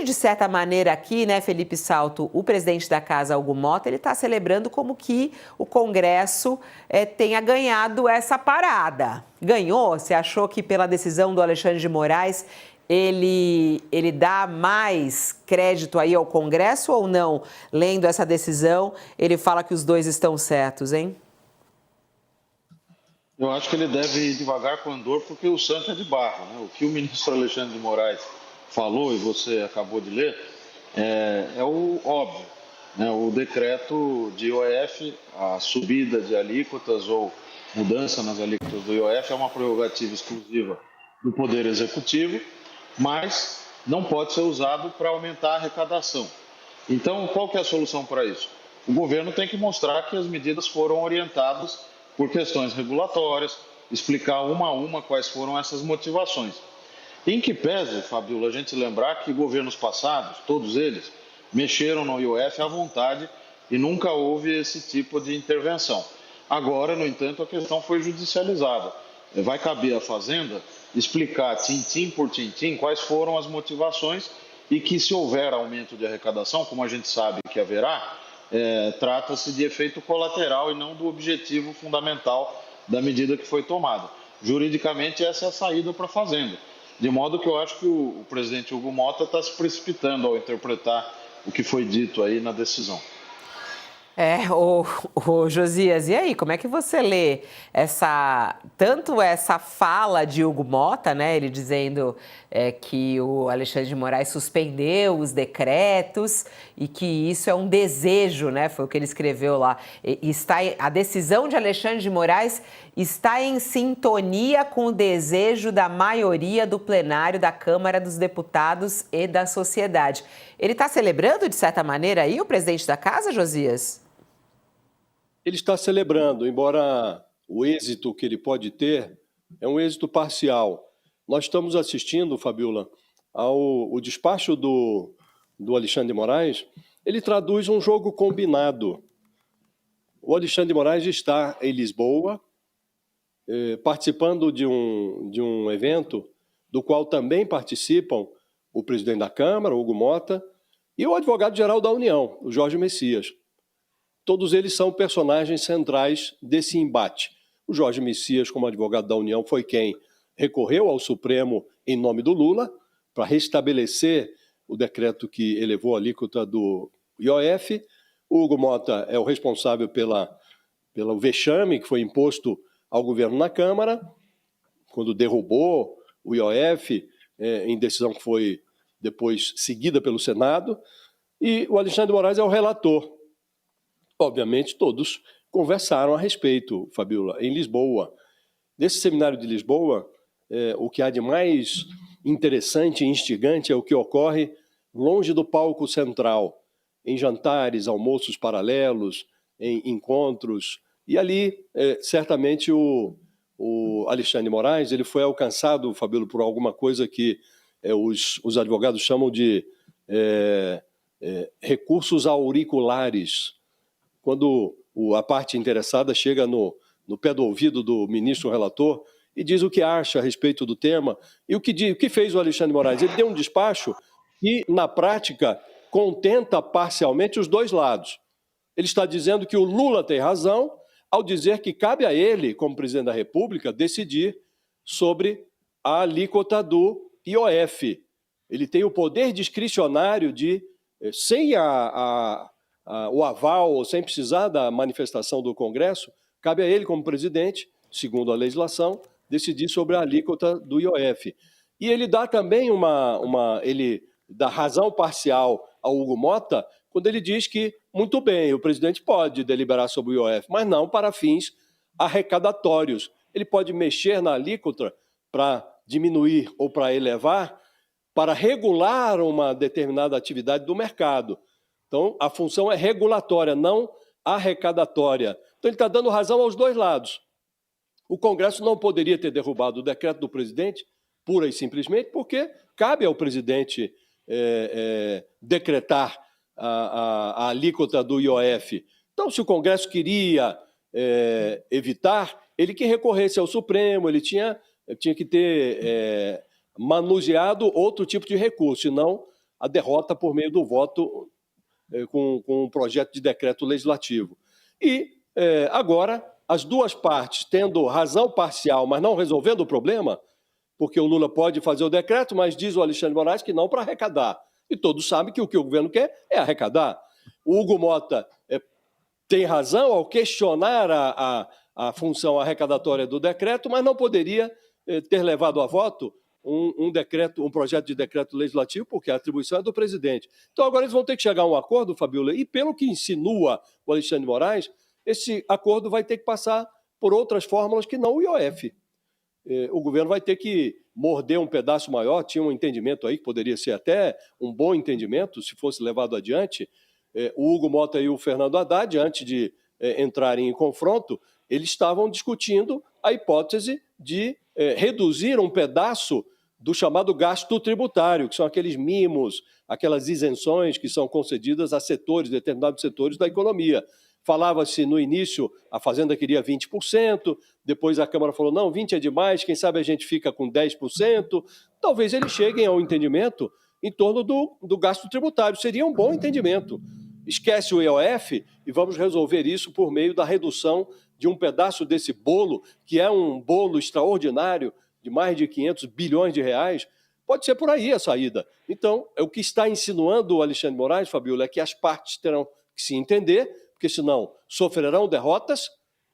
Hoje, de certa maneira, aqui, né, Felipe Salto, o presidente da casa, Hugo Motta, ele está celebrando como que o Congresso tenha ganhado essa parada. Ganhou? Você achou que pela decisão do Alexandre de Moraes ele dá mais crédito aí ao Congresso ou não? Lendo essa decisão, ele fala que os dois estão certos, hein? Eu acho que ele deve ir devagar com o andor, porque o santo é de barro, né? O que o ministro Alexandre de Moraes falou, e você acabou de ler, é o óbvio, né? O decreto de IOF, a subida de alíquotas ou mudança nas alíquotas do IOF é uma prerrogativa exclusiva do Poder Executivo, mas não pode ser usado para aumentar a arrecadação. Então, qual que é a solução para isso? O governo tem que mostrar que as medidas foram orientadas por questões regulatórias, explicar uma a uma quais foram essas motivações. Em que pese, Fabiola, a gente lembrar que governos passados, todos eles, mexeram no IOF à vontade e nunca houve esse tipo de intervenção. Agora, no entanto, a questão foi judicializada. Vai caber à Fazenda explicar, tintim por tintim, quais foram as motivações e que, se houver aumento de arrecadação, como a gente sabe que haverá, trata-se de efeito colateral e não do objetivo fundamental da medida que foi tomada. Juridicamente, essa é a saída para a Fazenda. De modo que eu acho que o presidente Hugo Motta está se precipitando ao interpretar o que foi dito aí na decisão. O Josias, e aí, como é que você lê tanto essa fala de Hugo Motta, né, ele dizendo que o Alexandre de Moraes suspendeu os decretos e que isso é um desejo, né, foi o que ele escreveu lá, a decisão de Alexandre de Moraes está em sintonia com o desejo da maioria do plenário da Câmara dos Deputados e da sociedade. Ele está celebrando, de certa maneira, aí o presidente da casa, Josias? Ele está celebrando, embora o êxito que ele pode ter é um êxito parcial. Nós estamos assistindo, Fabiola, ao despacho do Alexandre de Moraes. Ele traduz um jogo combinado. O Alexandre de Moraes está em Lisboa, participando de um evento do qual também participam o presidente da Câmara, Hugo Motta, e o advogado-geral da União, o Jorge Messias. Todos eles são personagens centrais desse embate. O Jorge Messias, como advogado da União, foi quem recorreu ao Supremo em nome do Lula para restabelecer o decreto que elevou a alíquota do IOF. O Hugo Motta é o responsável pelo vexame que foi imposto ao governo na Câmara, quando derrubou o IOF, em decisão que foi depois seguida pelo Senado. E o Alexandre de Moraes é o relator. Obviamente, todos conversaram a respeito, Fabiola, em Lisboa. Nesse seminário de Lisboa, o que há de mais interessante e instigante é o que ocorre longe do palco central, em jantares, almoços paralelos, em encontros. E ali, certamente, o Alexandre de Moraes ele foi alcançado, Fabiola, por alguma coisa que os advogados chamam de recursos auriculares. Quando a parte interessada chega no pé do ouvido do ministro relator e diz o que acha a respeito do tema. E o que fez o Alexandre de Moraes? Ele deu um despacho que, na prática, contenta parcialmente os dois lados. Ele está dizendo que o Lula tem razão ao dizer que cabe a ele, como presidente da República, decidir sobre a alíquota do IOF. Ele tem o poder discricionário de, sem o aval ou sem precisar da manifestação do Congresso, cabe a ele, como presidente, segundo a legislação, decidir sobre a alíquota do IOF. E ele dá também ele dá razão parcial ao Hugo Motta quando ele diz que, muito bem, o presidente pode deliberar sobre o IOF, mas não para fins arrecadatórios. Ele pode mexer na alíquota para diminuir ou para elevar, para regular uma determinada atividade do mercado. Então, a função é regulatória, não arrecadatória. Então, ele está dando razão aos dois lados. O Congresso não poderia ter derrubado o decreto do presidente, pura e simplesmente, porque cabe ao presidente decretar a alíquota do IOF. Então, se o Congresso queria evitar, ele que recorresse ao Supremo, ele tinha que ter manuseado outro tipo de recurso, e não a derrota por meio do voto com um projeto de decreto legislativo. E agora, as duas partes tendo razão parcial, mas não resolvendo o problema, porque o Lula pode fazer o decreto, mas diz o Alexandre de Moraes que não para arrecadar. E todos sabem que o governo quer é arrecadar. O Hugo Mota tem razão ao questionar a função arrecadatória do decreto, mas não poderia ter levado a voto um projeto de decreto legislativo, porque a atribuição é do presidente. Então agora eles vão ter que chegar a um acordo, Fabiola, e pelo que insinua o Alexandre de Moraes, esse acordo vai ter que passar por outras fórmulas que não o IOF. O governo vai ter que morder um pedaço maior, tinha um entendimento aí que poderia ser até um bom entendimento, se fosse levado adiante. O Hugo Mota e o Fernando Haddad, antes de entrarem em confronto, eles estavam discutindo a hipótese de reduzir um pedaço do chamado gasto tributário, que são aqueles mimos, aquelas isenções que são concedidas a determinados setores da economia. Falava-se no início, a Fazenda queria 20%, depois a Câmara falou, não, 20% é demais, quem sabe a gente fica com 10%. Talvez eles cheguem ao entendimento em torno do gasto tributário. Seria um bom entendimento. Esquece o IOF e vamos resolver isso por meio da redução de um pedaço desse bolo, que é um bolo extraordinário de mais de 500 bilhões de reais. Pode ser por aí a saída. Então, o que está insinuando o Alexandre de Moraes, Fabiola, é que as partes terão que se entender, porque senão sofrerão derrotas,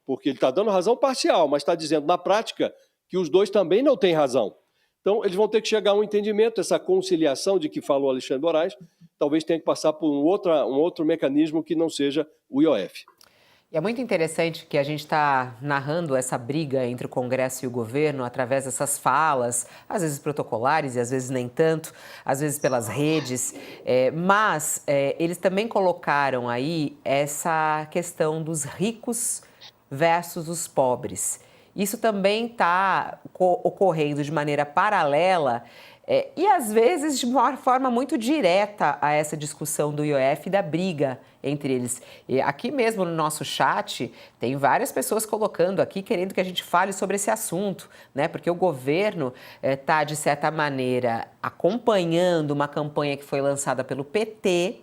porque ele está dando razão parcial, mas está dizendo na prática que os dois também não têm razão. Então, eles vão ter que chegar a um entendimento, essa conciliação de que falou Alexandre de Moraes, talvez tenha que passar por um outro mecanismo que não seja o IOF. E é muito interessante que a gente está narrando essa briga entre o Congresso e o governo através dessas falas, às vezes protocolares e às vezes nem tanto, às vezes pelas redes, mas eles também colocaram aí essa questão dos ricos versus os pobres. Isso também está ocorrendo de maneira paralela e, às vezes, de uma forma muito direta a essa discussão do IOF e da briga entre eles. E aqui mesmo no nosso chat, tem várias pessoas colocando aqui, querendo que a gente fale sobre esse assunto, né? Porque o governo está, de certa maneira, acompanhando uma campanha que foi lançada pelo PT,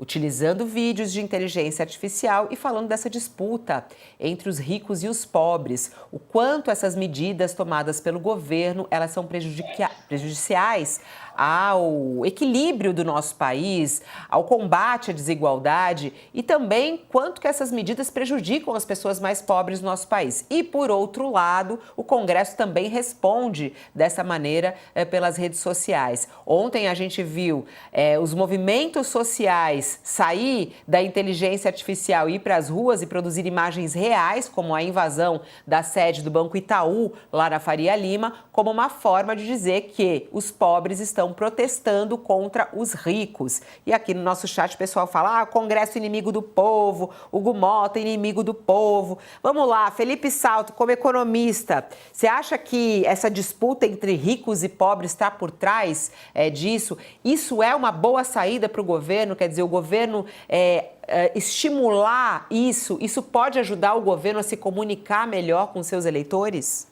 utilizando vídeos de inteligência artificial e falando dessa disputa entre os ricos e os pobres, o quanto essas medidas tomadas pelo governo, elas são prejudiciais ao equilíbrio do nosso país, ao combate à desigualdade e também quanto que essas medidas prejudicam as pessoas mais pobres do nosso país. E, por outro lado, o Congresso também responde dessa maneira pelas redes sociais. Ontem a gente viu os movimentos sociais sair da inteligência artificial e ir para as ruas e produzir imagens reais, como a invasão da sede do Banco Itaú, lá na Faria Lima, como uma forma de dizer que os pobres estão protestando contra os ricos. E aqui no nosso chat o pessoal fala, Congresso inimigo do povo, Hugo Mota inimigo do povo. Vamos lá, Felipe Salto, como economista, você acha que essa disputa entre ricos e pobres está por trás disso? Isso é uma boa saída para o governo? Quer dizer, o governo estimular isso pode ajudar o governo a se comunicar melhor com seus eleitores?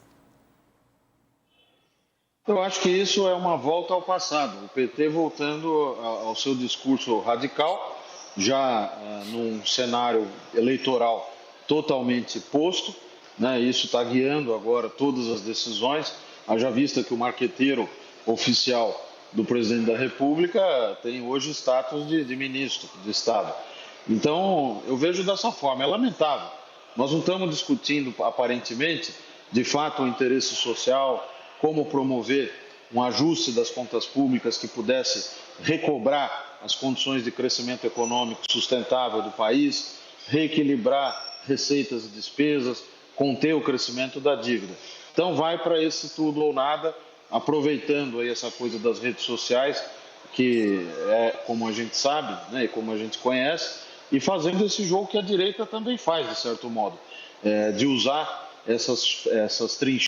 Eu acho que isso é uma volta ao passado. O PT voltando ao seu discurso radical, já num cenário eleitoral totalmente posto, né? Isso está guiando agora todas as decisões, haja vista que o marqueteiro oficial do presidente da República tem hoje status de ministro de Estado. Então, eu vejo dessa forma, é lamentável. Nós não estamos discutindo, aparentemente, de fato, o interesse social, como promover um ajuste das contas públicas que pudesse recobrar as condições de crescimento econômico sustentável do país, reequilibrar receitas e despesas, conter o crescimento da dívida. Então vai para esse tudo ou nada, aproveitando aí essa coisa das redes sociais, que é como a gente sabe, né, e como a gente conhece, e fazendo esse jogo que a direita também faz, de certo modo, de usar essas trincheiras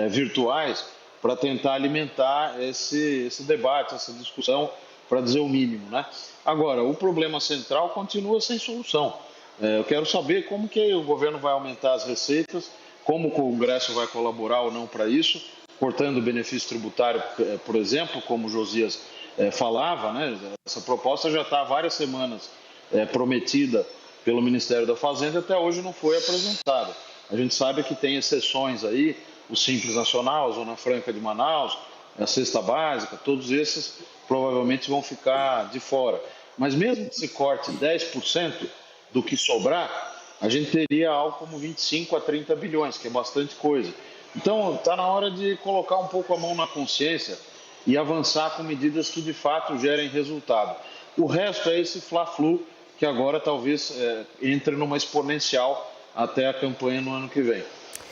virtuais para tentar alimentar esse debate, essa discussão, para dizer o mínimo, né? Agora, o problema central continua sem solução. Eu quero saber como que o governo vai aumentar as receitas, como o Congresso vai colaborar ou não para isso, cortando o benefício tributário, por exemplo, como o Josias falava, né? Essa proposta já está há várias semanas prometida pelo Ministério da Fazenda, até hoje não foi apresentada. A gente sabe que tem exceções aí, o Simples Nacional, a Zona Franca de Manaus, a cesta básica, todos esses provavelmente vão ficar de fora. Mas mesmo que se corte 10% do que sobrar, a gente teria algo como 25 a 30 bilhões, que é bastante coisa. Então, está na hora de colocar um pouco a mão na consciência e avançar com medidas que de fato gerem resultado. O resto é esse fla-flu que agora talvez entre numa exponencial até a campanha no ano que vem.